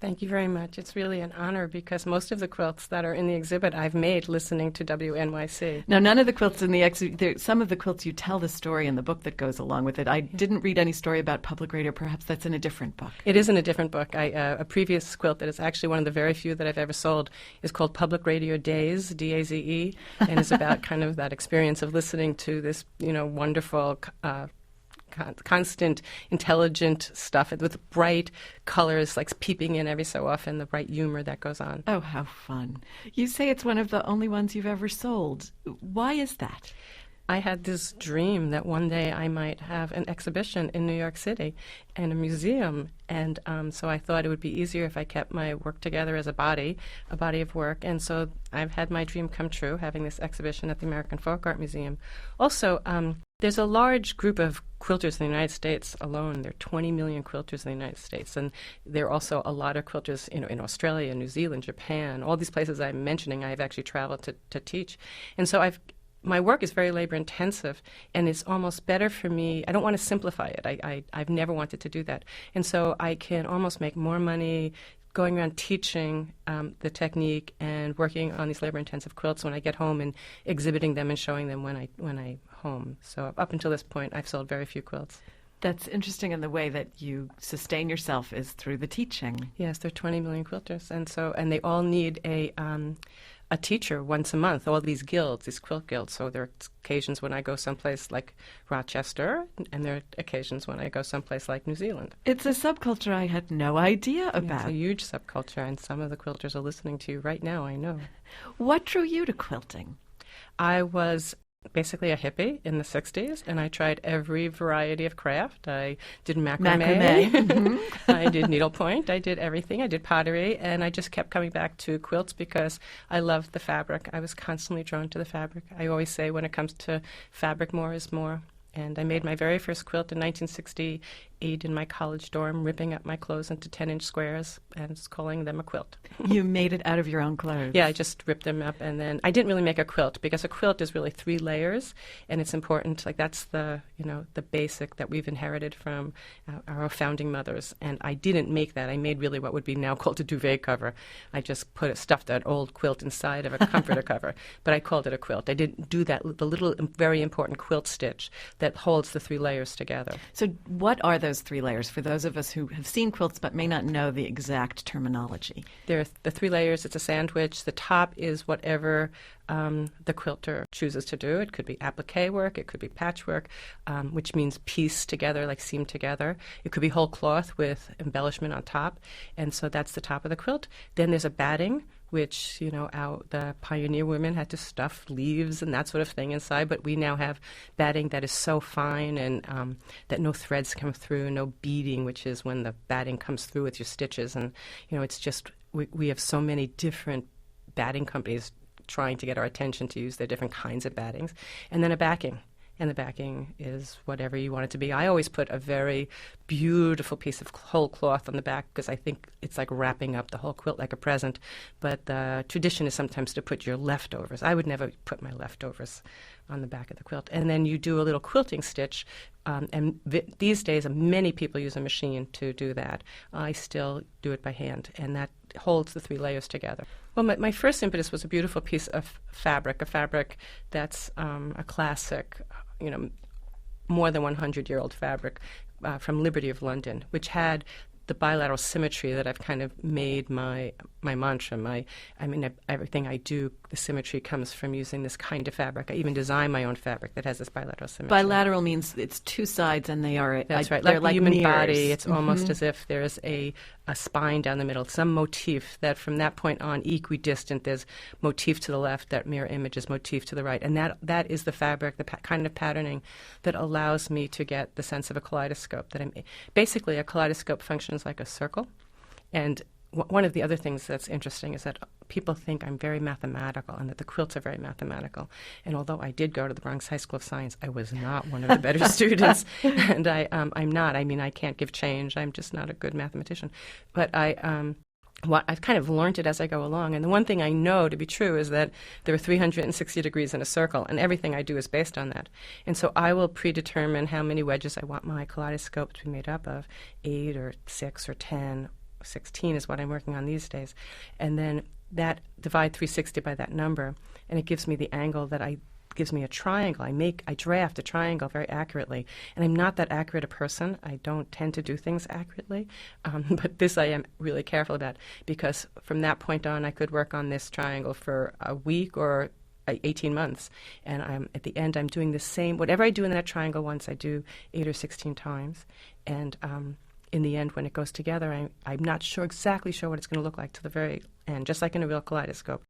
Thank you very much. It's really an honor because most of the quilts that are in the exhibit I've made listening to WNYC. Now, none of the quilts in the exhibit, some of the quilts you tell the story in the book that goes along with it. I didn't read any story about public radio. Perhaps that's in a different book. It is in a different book. A previous quilt that is actually one of the very few that I've ever sold is called Public Radio Daze, D-A-Z-E, and is about kind of that experience of listening to this, wonderful constant, intelligent stuff with bright colors, like peeping in every so often, the bright humor that goes on. Oh, how fun. You say it's one of the only ones you've ever sold. Why is that? I had this dream that one day I might have an exhibition in New York City and a museum, and so I thought it would be easier if I kept my work together as a body of work, and so I've had my dream come true, having this exhibition at the American Folk Art Museum. Also, there's a large group of quilters in the United States alone. There are 20 million quilters in the United States, and there are also a lot of quilters in Australia, New Zealand, Japan, all these places I'm mentioning. I've actually traveled to teach, and so my work is very labor-intensive, and it's almost better for me. I don't want to simplify it. I've never wanted to do that. And so I can almost make more money going around teaching the technique and working on these labor-intensive quilts when I get home and exhibiting them and showing them when I home. So up until this point, I've sold very few quilts. That's interesting in the way that you sustain yourself is through the teaching. Yes, there are 20 million quilters, and they all need a teacher once a month, all these guilds, these quilt guilds. So there are occasions when I go someplace like Rochester, and there are occasions when I go someplace like New Zealand. It's a subculture I had no idea about. It's a huge subculture, and some of the quilters are listening to you right now, I know. What drew you to quilting? I was basically a hippie in the 60s, and I tried every variety of craft. I did macrame. Mm-hmm. I did needlepoint. I did everything. I did pottery, and I just kept coming back to quilts because I loved the fabric. I was constantly drawn to the fabric. I always say when it comes to fabric, more is more. And I made my very first quilt in 1968 in my college dorm, ripping up my clothes into 10-inch squares and calling them a quilt. You made it out of your own clothes? Yeah, I just ripped them up, and then I didn't really make a quilt because a quilt is really 3 layers, and it's important. Like that's the basic that we've inherited from our founding mothers. And I didn't make that. I made really what would be now called a duvet cover. I just stuffed an old quilt inside of a comforter cover, but I called it a quilt. I didn't do that the little very important quilt stitch that holds the 3 layers together. So what are those 3 layers for those of us who have seen quilts but may not know the exact terminology? There are the 3 layers. It's a sandwich. The top is whatever the quilter chooses to do. It could be applique work. It could be patchwork, which means piece together, like seam together. It could be whole cloth with embellishment on top. And so that's the top of the quilt. Then there's a batting, which, the pioneer women had to stuff leaves and that sort of thing inside, but we now have batting that is so fine and that no threads come through, no beading, which is when the batting comes through with your stitches. And, it's just, we have so many different batting companies trying to get our attention to use their different kinds of battings. And then a backing. And the backing is whatever you want it to be. I always put a very beautiful piece of whole cloth on the back because I think it's like wrapping up the whole quilt like a present. But the tradition is sometimes to put your leftovers. I would never put my leftovers on the back of the quilt. And then you do a little quilting stitch. These days, many people use a machine to do that. I still do it by hand, and that holds the 3 layers together. Well, my first impetus was a beautiful piece of fabric, a fabric that's a classic, more than 100-year-old fabric from Liberty of London, which had the bilateral symmetry that I've kind of made my mantra. Everything I do, the symmetry comes from using this kind of fabric. I even design my own fabric that has this bilateral symmetry. Bilateral means it's 2 sides and they are that's right. They're like the human mirrors. body, it's almost as if there's a spine down the middle, some motif that from that point on equidistant. There's motif to the left, that mirror image is motif to the right, and that is the fabric, the kind of patterning that allows me to get the sense of a kaleidoscope. Basically, a kaleidoscope functions like a circle, and one of the other things that's interesting is that people think I'm very mathematical and that the quilts are very mathematical. And although I did go to the Bronx High School of Science, I was not one of the better students. And I'm not. I can't give change. I'm just not a good mathematician. But I've kind of learned it as I go along. And the one thing I know to be true is that there are 360 degrees in a circle, and everything I do is based on that. And so I will predetermine how many wedges I want my kaleidoscope to be made up of, 8 or 6 or 10, 16 is what I'm working on these days. And then that divide 360 by that number, and it gives me the angle gives me a triangle. I draft a triangle very accurately. And I'm not that accurate a person. I don't tend to do things accurately. But this I am really careful about, because from that point on, I could work on this triangle for a week or 18 months. And at the end, I'm doing the same. Whatever I do in that triangle once, I do 8 or 16 times. And in the end, when it goes together, I'm not exactly sure what it's going to look like to the very end, just like in a real kaleidoscope.